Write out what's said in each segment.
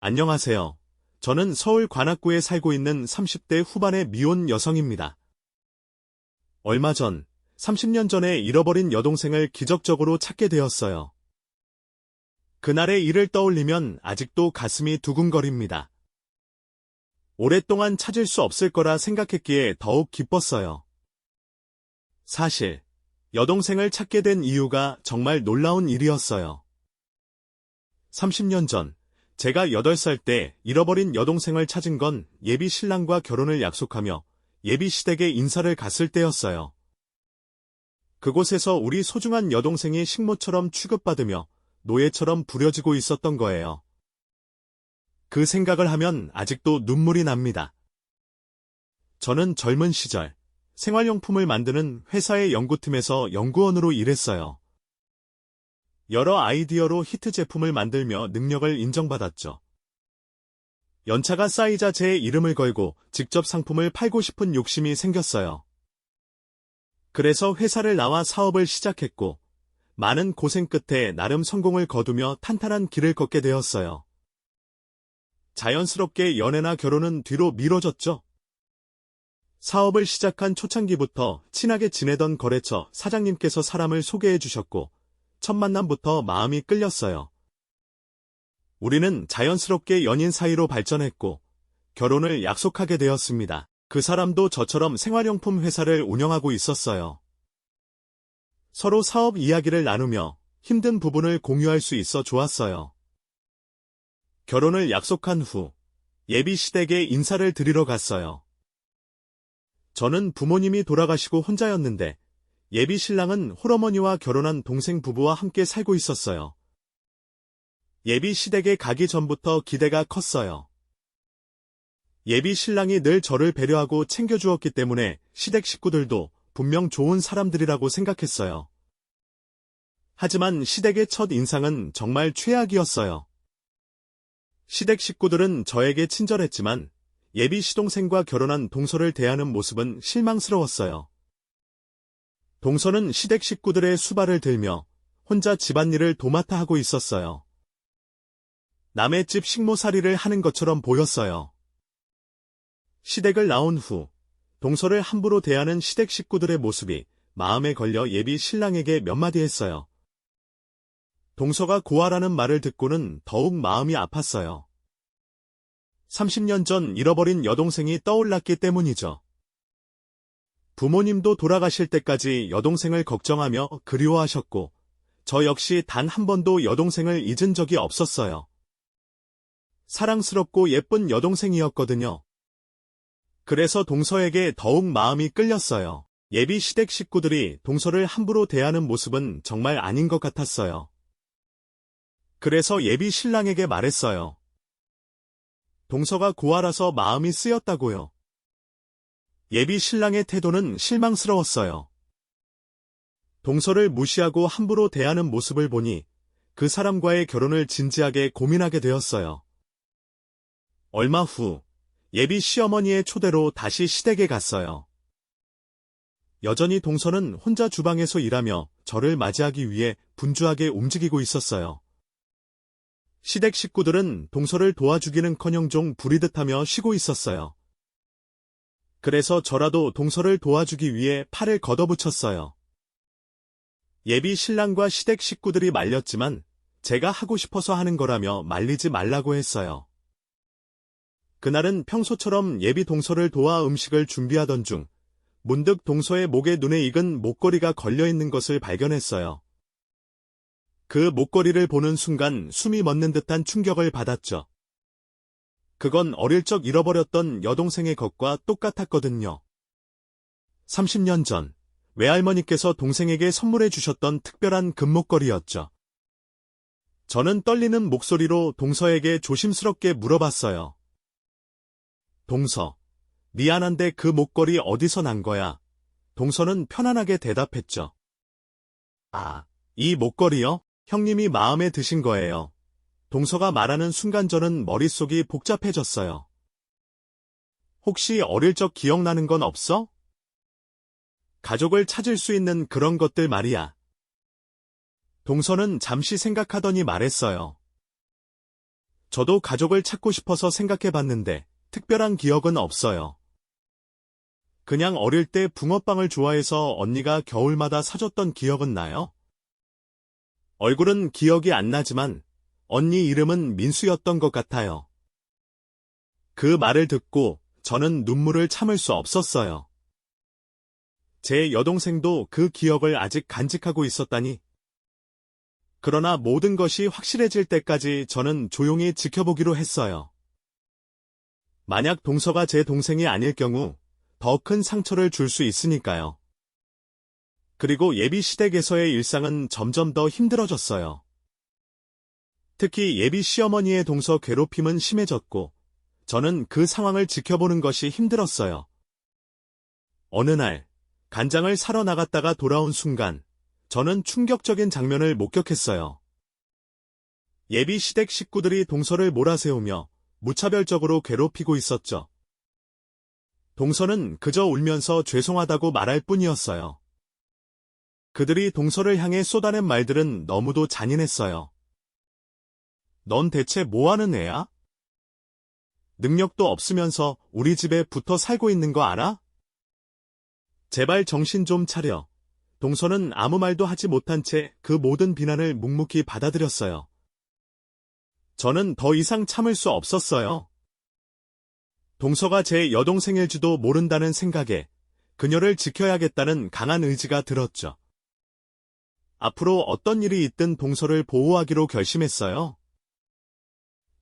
안녕하세요. 저는 서울 관악구에 살고 있는 30대 후반의 미혼 여성입니다. 얼마 전, 30년 전에 잃어버린 여동생을 기적적으로 찾게 되었어요. 그날의 일을 떠올리면 아직도 가슴이 두근거립니다. 오랫동안 찾을 수 없을 거라 생각했기에 더욱 기뻤어요. 사실, 여동생을 찾게 된 이유가 정말 놀라운 일이었어요. 30년 전, 제가 8살 때 잃어버린 여동생을 찾은 건 예비 신랑과 결혼을 약속하며 예비 시댁에 인사를 갔을 때였어요. 그곳에서 우리 소중한 여동생이 식모처럼 취급받으며 노예처럼 부려지고 있었던 거예요. 그 생각을 하면 아직도 눈물이 납니다. 저는 젊은 시절 생활용품을 만드는 회사의 연구팀에서 연구원으로 일했어요. 여러 아이디어로 히트 제품을 만들며 능력을 인정받았죠. 연차가 쌓이자 제 이름을 걸고 직접 상품을 팔고 싶은 욕심이 생겼어요. 그래서 회사를 나와 사업을 시작했고, 많은 고생 끝에 나름 성공을 거두며 탄탄한 길을 걷게 되었어요. 자연스럽게 연애나 결혼은 뒤로 미뤄졌죠. 사업을 시작한 초창기부터 친하게 지내던 거래처 사장님께서 사람을 소개해 주셨고, 첫 만남부터 마음이 끌렸어요. 우리는 자연스럽게 연인 사이로 발전했고, 결혼을 약속하게 되었습니다. 그 사람도 저처럼 생활용품 회사를 운영하고 있었어요. 서로 사업 이야기를 나누며 힘든 부분을 공유할 수 있어 좋았어요. 결혼을 약속한 후, 예비 시댁에 인사를 드리러 갔어요. 저는 부모님이 돌아가시고 혼자였는데, 예비 신랑은 홀어머니와 결혼한 동생 부부와 함께 살고 있었어요. 예비 시댁에 가기 전부터 기대가 컸어요. 예비 신랑이 늘 저를 배려하고 챙겨주었기 때문에 시댁 식구들도 분명 좋은 사람들이라고 생각했어요. 하지만 시댁의 첫 인상은 정말 최악이었어요. 시댁 식구들은 저에게 친절했지만 예비 시동생과 결혼한 동서를 대하는 모습은 실망스러웠어요. 동서는 시댁 식구들의 수발을 들며 혼자 집안일을 도맡아 하고 있었어요. 남의 집 식모살이를 하는 것처럼 보였어요. 시댁을 나온 후 동서를 함부로 대하는 시댁 식구들의 모습이 마음에 걸려 예비 신랑에게 몇 마디 했어요. 동서가 고아라는 말을 듣고는 더욱 마음이 아팠어요. 30년 전 잃어버린 여동생이 떠올랐기 때문이죠. 부모님도 돌아가실 때까지 여동생을 걱정하며 그리워하셨고, 저 역시 단 한 번도 여동생을 잊은 적이 없었어요. 사랑스럽고 예쁜 여동생이었거든요. 그래서 동서에게 더욱 마음이 끌렸어요. 예비 시댁 식구들이 동서를 함부로 대하는 모습은 정말 아닌 것 같았어요. 그래서 예비 신랑에게 말했어요. 동서가 고아라서 마음이 쓰였다고요. 예비 신랑의 태도는 실망스러웠어요. 동서를 무시하고 함부로 대하는 모습을 보니 그 사람과의 결혼을 진지하게 고민하게 되었어요. 얼마 후 예비 시어머니의 초대로 다시 시댁에 갔어요. 여전히 동서는 혼자 주방에서 일하며 저를 맞이하기 위해 분주하게 움직이고 있었어요. 시댁 식구들은 동서를 도와주기는커녕 좀 부리듯하며 쉬고 있었어요. 그래서 저라도 동서를 도와주기 위해 팔을 걷어붙였어요. 예비 신랑과 시댁 식구들이 말렸지만 제가 하고 싶어서 하는 거라며 말리지 말라고 했어요. 그날은 평소처럼 예비 동서를 도와 음식을 준비하던 중 문득 동서의 목에 눈에 익은 목걸이가 걸려있는 것을 발견했어요. 그 목걸이를 보는 순간 숨이 멎는 듯한 충격을 받았죠. 그건 어릴 적 잃어버렸던 여동생의 것과 똑같았거든요. 30년 전 외할머니께서 동생에게 선물해 주셨던 특별한 금목걸이였죠. 저는 떨리는 목소리로 동서에게 조심스럽게 물어봤어요. 동서, 미안한데 그 목걸이 어디서 난 거야? 동서는 편안하게 대답했죠. 아, 이 목걸이요? 형님이 마음에 드신 거예요. 동서가 말하는 순간 저는 머릿속이 복잡해졌어요. 혹시 어릴 적 기억나는 건 없어? 가족을 찾을 수 있는 그런 것들 말이야. 동서는 잠시 생각하더니 말했어요. 저도 가족을 찾고 싶어서 생각해봤는데 특별한 기억은 없어요. 그냥 어릴 때 붕어빵을 좋아해서 언니가 겨울마다 사줬던 기억은 나요. 얼굴은 기억이 안 나지만 언니 이름은 민수였던 것 같아요. 그 말을 듣고 저는 눈물을 참을 수 없었어요. 제 여동생도 그 기억을 아직 간직하고 있었다니. 그러나 모든 것이 확실해질 때까지 저는 조용히 지켜보기로 했어요. 만약 동서가 제 동생이 아닐 경우 더 큰 상처를 줄 수 있으니까요. 그리고 예비 시댁에서의 일상은 점점 더 힘들어졌어요. 특히 예비 시어머니의 동서 괴롭힘은 심해졌고 저는 그 상황을 지켜보는 것이 힘들었어요. 어느 날 간장을 사러 나갔다가 돌아온 순간 저는 충격적인 장면을 목격했어요. 예비 시댁 식구들이 동서를 몰아세우며 무차별적으로 괴롭히고 있었죠. 동서는 그저 울면서 죄송하다고 말할 뿐이었어요. 그들이 동서를 향해 쏟아낸 말들은 너무도 잔인했어요. 넌 대체 뭐하는 애야? 능력도 없으면서 우리 집에 붙어 살고 있는 거 알아? 제발 정신 좀 차려. 동서는 아무 말도 하지 못한 채 그 모든 비난을 묵묵히 받아들였어요. 저는 더 이상 참을 수 없었어요. 동서가 제 여동생일지도 모른다는 생각에 그녀를 지켜야겠다는 강한 의지가 들었죠. 앞으로 어떤 일이 있든 동서를 보호하기로 결심했어요.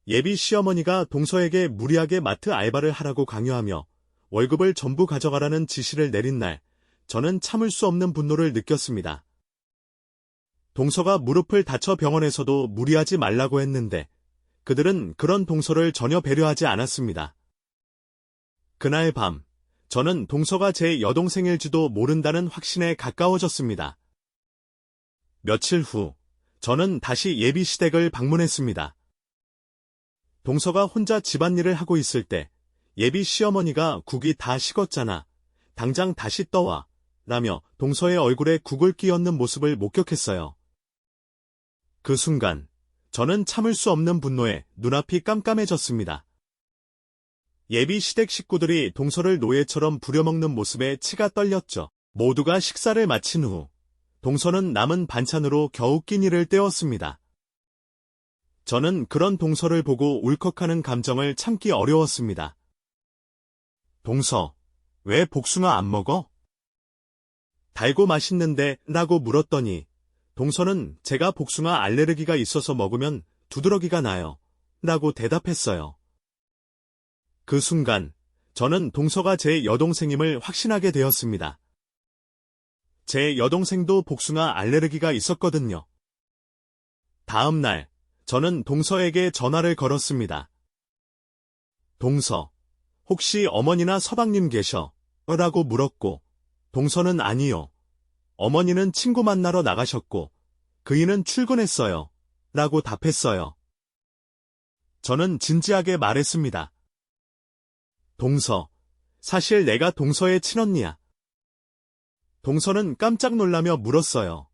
예비 시어머니가 동서에게 무리하게 마트 알바를 하라고 강요하며 월급을 전부 가져가라는 지시를 내린 날, 저는 참을 수 없는 분노를 느꼈습니다. 동서가 무릎을 다쳐 병원에서도 무리하지 말라고 했는데 그들은 그런 동서를 전혀 배려하지 않았습니다. 그날 밤, 저는 동서가 제 여동생일지도 모른다는 확신에 가까워졌습니다. 며칠 후, 저는 다시 예비 시댁을 방문했습니다. 동서가 혼자 집안일을 하고 있을 때 예비 시어머니가 국이 다 식었잖아. 당장 다시 떠와. 라며 동서의 얼굴에 국을 끼얹는 모습을 목격했어요. 그 순간 저는 참을 수 없는 분노에 눈앞이 깜깜해졌습니다. 예비 시댁 식구들이 동서를 노예처럼 부려먹는 모습에 치가 떨렸죠. 모두가 식사를 마친 후 동서는 남은 반찬으로 겨우 끼니를 때웠습니다. 저는 그런 동서를 보고 울컥하는 감정을 참기 어려웠습니다. 동서, 왜 복숭아 안 먹어? 달고 맛있는데 라고 물었더니 동서는 제가 복숭아 알레르기가 있어서 먹으면 두드러기가 나요 라고 대답했어요. 그 순간 저는 동서가 제 여동생임을 확신하게 되었습니다. 제 여동생도 복숭아 알레르기가 있었거든요. 다음 날 저는 동서에게 전화를 걸었습니다. 동서, 혹시 어머니나 서방님 계셔? 라고 물었고 동서는 아니요. 어머니는 친구 만나러 나가셨고 그이는 출근했어요. 라고 답했어요. 저는 진지하게 말했습니다. 동서, 사실 내가 동서의 친언니야. 동서는 깜짝 놀라며 물었어요.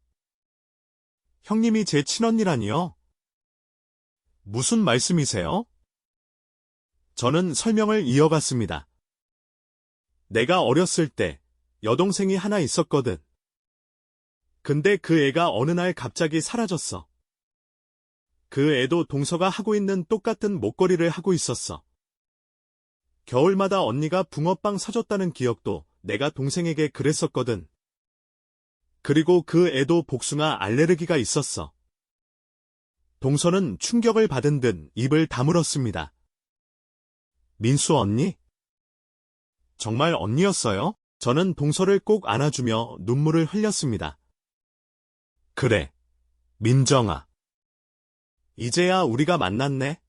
형님이 제 친언니라니요? 무슨 말씀이세요? 저는 설명을 이어갔습니다. 내가 어렸을 때 여동생이 하나 있었거든. 근데 그 애가 어느 날 갑자기 사라졌어. 그 애도 동서가 하고 있는 똑같은 목걸이를 하고 있었어. 겨울마다 언니가 붕어빵 사줬다는 기억도 내가 동생에게 그랬었거든. 그리고 그 애도 복숭아 알레르기가 있었어. 동서는 충격을 받은 듯 입을 다물었습니다. 민수 언니? 정말 언니였어요? 저는 동서를 꼭 안아주며 눈물을 흘렸습니다. 그래, 민정아. 이제야 우리가 만났네.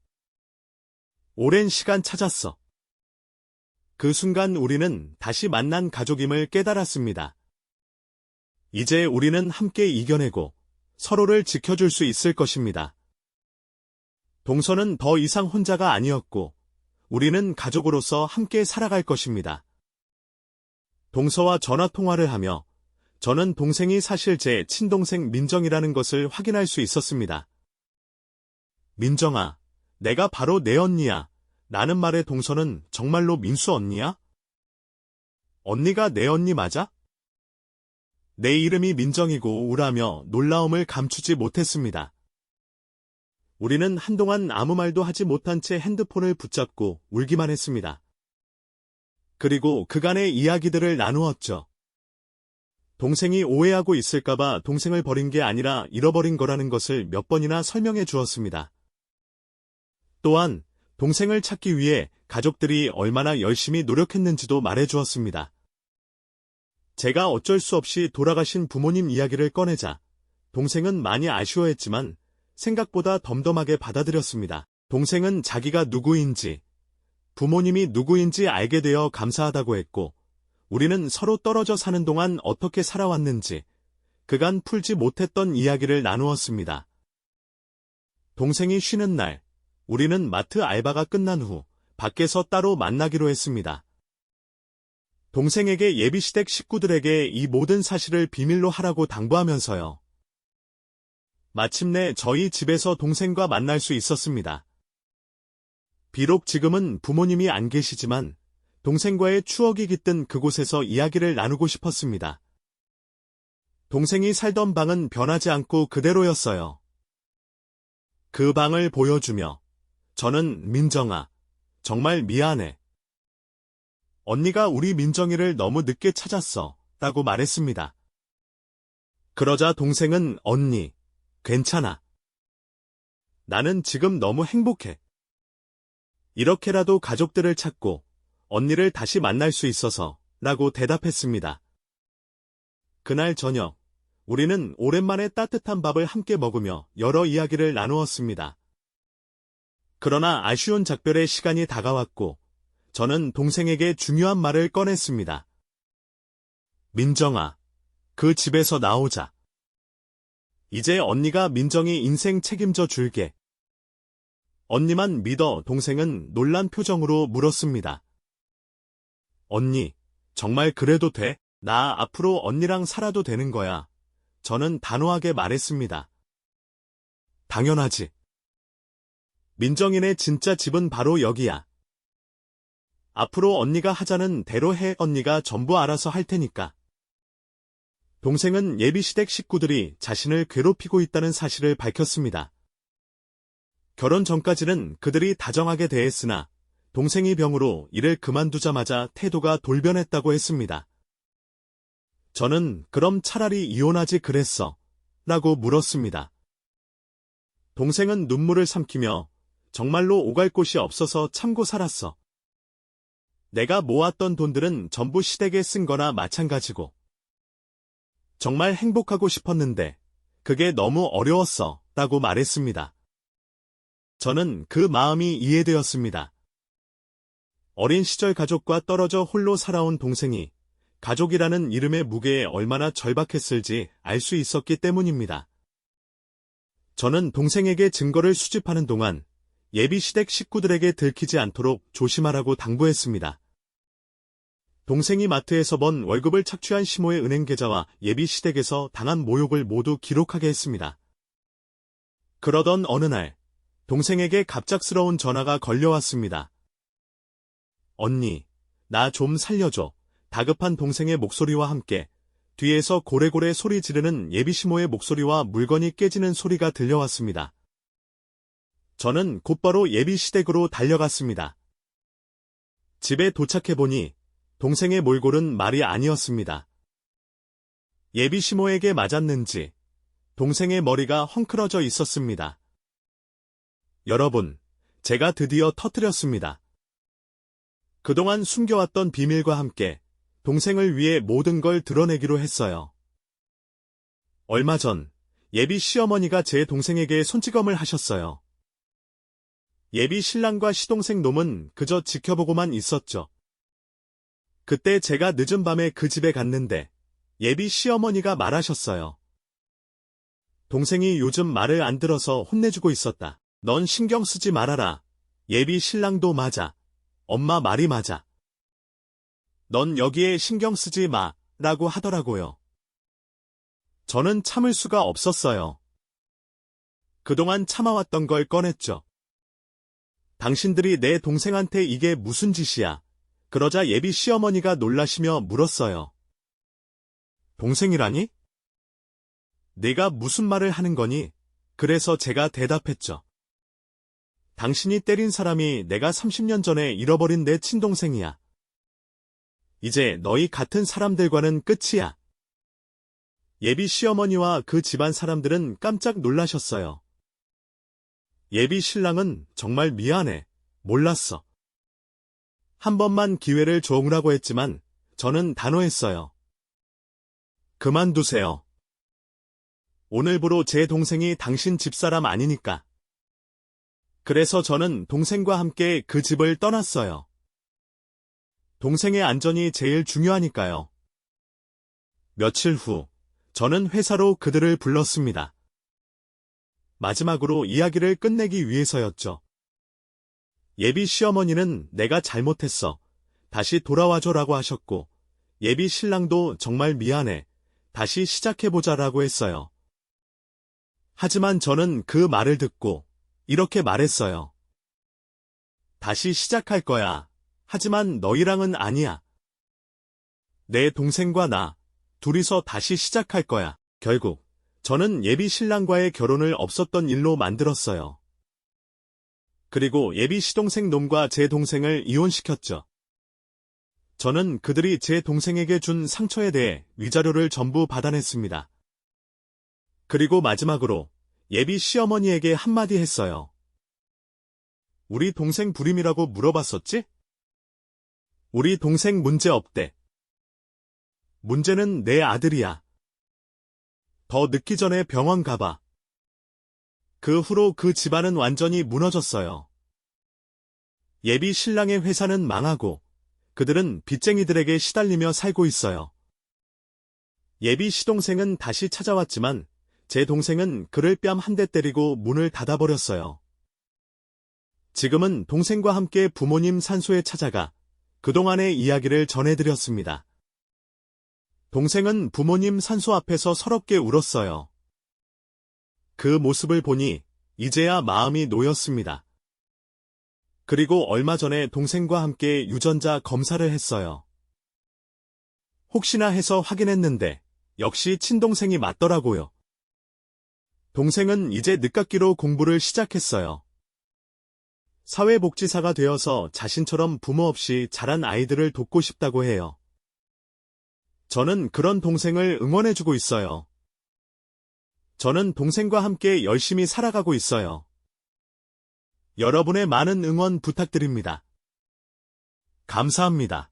오랜 시간 찾았어. 그 순간 우리는 다시 만난 가족임을 깨달았습니다. 이제 우리는 함께 이겨내고 서로를 지켜줄 수 있을 것입니다. 동서는 더 이상 혼자가 아니었고 우리는 가족으로서 함께 살아갈 것입니다. 동서와 전화통화를 하며 저는 동생이 사실 제 친동생 민정이라는 것을 확인할 수 있었습니다. 민정아, 내가 바로 내 언니야. 라는 말의 동서는 정말로 민수 언니야? 언니가 내 언니 맞아? 내 이름이 민정이고 우라며 놀라움을 감추지 못했습니다. 우리는 한동안 아무 말도 하지 못한 채 핸드폰을 붙잡고 울기만 했습니다. 그리고 그간의 이야기들을 나누었죠. 동생이 오해하고 있을까봐 동생을 버린 게 아니라 잃어버린 거라는 것을 몇 번이나 설명해 주었습니다. 또한 동생을 찾기 위해 가족들이 얼마나 열심히 노력했는지도 말해 주었습니다. 제가 어쩔 수 없이 돌아가신 부모님 이야기를 꺼내자 동생은 많이 아쉬워했지만 생각보다 덤덤하게 받아들였습니다. 동생은 자기가 누구인지, 부모님이 누구인지 알게 되어 감사하다고 했고, 우리는 서로 떨어져 사는 동안 어떻게 살아왔는지, 그간 풀지 못했던 이야기를 나누었습니다. 동생이 쉬는 날, 우리는 마트 알바가 끝난 후 밖에서 따로 만나기로 했습니다. 동생에게 예비시댁 식구들에게 이 모든 사실을 비밀로 하라고 당부하면서요. 마침내 저희 집에서 동생과 만날 수 있었습니다. 비록 지금은 부모님이 안 계시지만 동생과의 추억이 깃든 그곳에서 이야기를 나누고 싶었습니다. 동생이 살던 방은 변하지 않고 그대로였어요. 그 방을 보여주며 저는 민정아, 정말 미안해. 언니가 우리 민정이를 너무 늦게 찾았어 라고 말했습니다. 그러자 동생은 언니, 괜찮아. 나는 지금 너무 행복해. 이렇게라도 가족들을 찾고 언니를 다시 만날 수 있어서 라고 대답했습니다. 그날 저녁, 우리는 오랜만에 따뜻한 밥을 함께 먹으며 여러 이야기를 나누었습니다. 그러나 아쉬운 작별의 시간이 다가왔고 저는 동생에게 중요한 말을 꺼냈습니다. 민정아, 그 집에서 나오자. 이제 언니가 민정이 인생 책임져 줄게. 언니만 믿어. 동생은 놀란 표정으로 물었습니다. 언니, 정말 그래도 돼? 나 앞으로 언니랑 살아도 되는 거야. 저는 단호하게 말했습니다. 당연하지. 민정이네 진짜 집은 바로 여기야. 앞으로 언니가 하자는 대로 해. 언니가 전부 알아서 할 테니까. 동생은 예비시댁 식구들이 자신을 괴롭히고 있다는 사실을 밝혔습니다. 결혼 전까지는 그들이 다정하게 대했으나 동생이 병으로 일을 그만두자마자 태도가 돌변했다고 했습니다. 저는 그럼 차라리 이혼하지 그랬어 라고 물었습니다. 동생은 눈물을 삼키며 정말로 오갈 곳이 없어서 참고 살았어. 내가 모았던 돈들은 전부 시댁에 쓴 거나 마찬가지고. 정말 행복하고 싶었는데 그게 너무 어려웠어 라고 말했습니다. 저는 그 마음이 이해되었습니다. 어린 시절 가족과 떨어져 홀로 살아온 동생이 가족이라는 이름의 무게에 얼마나 절박했을지 알 수 있었기 때문입니다. 저는 동생에게 증거를 수집하는 동안 예비시댁 식구들에게 들키지 않도록 조심하라고 당부했습니다. 동생이 마트에서 번 월급을 착취한 시모의 은행 계좌와 예비시댁에서 당한 모욕을 모두 기록하게 했습니다. 그러던 어느 날, 동생에게 갑작스러운 전화가 걸려왔습니다. 언니, 나 좀 살려줘. 다급한 동생의 목소리와 함께 뒤에서 고래고래 소리 지르는 예비시모의 목소리와 물건이 깨지는 소리가 들려왔습니다. 저는 곧바로 예비시댁으로 달려갔습니다. 집에 도착해보니 동생의 몰골은 말이 아니었습니다. 예비시모에게 맞았는지 동생의 머리가 헝클어져 있었습니다. 여러분, 제가 드디어 터뜨렸습니다. 그동안 숨겨왔던 비밀과 함께 동생을 위해 모든 걸 드러내기로 했어요. 얼마 전 예비 시어머니가 제 동생에게 손찌검을 하셨어요. 예비 신랑과 시동생 놈은 그저 지켜보고만 있었죠. 그때 제가 늦은 밤에 그 집에 갔는데 예비 시어머니가 말하셨어요. 동생이 요즘 말을 안 들어서 혼내주고 있었다. 넌 신경 쓰지 말아라. 예비 신랑도 맞아. 엄마 말이 맞아. 넌 여기에 신경 쓰지 마. 라고 하더라고요. 저는 참을 수가 없었어요. 그동안 참아왔던 걸 꺼냈죠. 당신들이 내 동생한테 이게 무슨 짓이야? 그러자 예비 시어머니가 놀라시며 물었어요. 동생이라니? 내가 무슨 말을 하는 거니? 그래서 제가 대답했죠. 당신이 때린 사람이 내가 30년 전에 잃어버린 내 친동생이야. 이제 너희 같은 사람들과는 끝이야. 예비 시어머니와 그 집안 사람들은 깜짝 놀라셨어요. 예비 신랑은 정말 미안해. 몰랐어. 한 번만 기회를 줘오라고 했지만 저는 단호했어요. 그만두세요. 오늘부로 제 동생이 당신 집사람 아니니까. 그래서 저는 동생과 함께 그 집을 떠났어요. 동생의 안전이 제일 중요하니까요. 며칠 후, 저는 회사로 그들을 불렀습니다. 마지막으로 이야기를 끝내기 위해서였죠. 예비 시어머니는 내가 잘못했어. 다시 돌아와줘라고 하셨고, 예비 신랑도 정말 미안해. 다시 시작해보자라고 했어요. 하지만 저는 그 말을 듣고 이렇게 말했어요. 다시 시작할 거야. 하지만 너희랑은 아니야. 내 동생과 나, 둘이서 다시 시작할 거야. 결국 저는 예비 신랑과의 결혼을 없었던 일로 만들었어요. 그리고 예비 시동생 놈과 제 동생을 이혼시켰죠. 저는 그들이 제 동생에게 준 상처에 대해 위자료를 전부 받아냈습니다. 그리고 마지막으로 예비 시어머니에게 한마디 했어요. 우리 동생 불임이라고 물어봤었지? 우리 동생 문제 없대. 문제는 내 아들이야. 더 늦기 전에 병원 가봐. 그 후로 그 집안은 완전히 무너졌어요. 예비 신랑의 회사는 망하고 그들은 빚쟁이들에게 시달리며 살고 있어요. 예비 시동생은 다시 찾아왔지만 제 동생은 그를 뺨 한 대 때리고 문을 닫아버렸어요. 지금은 동생과 함께 부모님 산소에 찾아가 그동안의 이야기를 전해드렸습니다. 동생은 부모님 산소 앞에서 서럽게 울었어요. 그 모습을 보니 이제야 마음이 놓였습니다. 그리고 얼마 전에 동생과 함께 유전자 검사를 했어요. 혹시나 해서 확인했는데 역시 친동생이 맞더라고요. 동생은 이제 늦깎이로 공부를 시작했어요. 사회복지사가 되어서 자신처럼 부모 없이 자란 아이들을 돕고 싶다고 해요. 저는 그런 동생을 응원해주고 있어요. 저는 동생과 함께 열심히 살아가고 있어요. 여러분의 많은 응원 부탁드립니다. 감사합니다.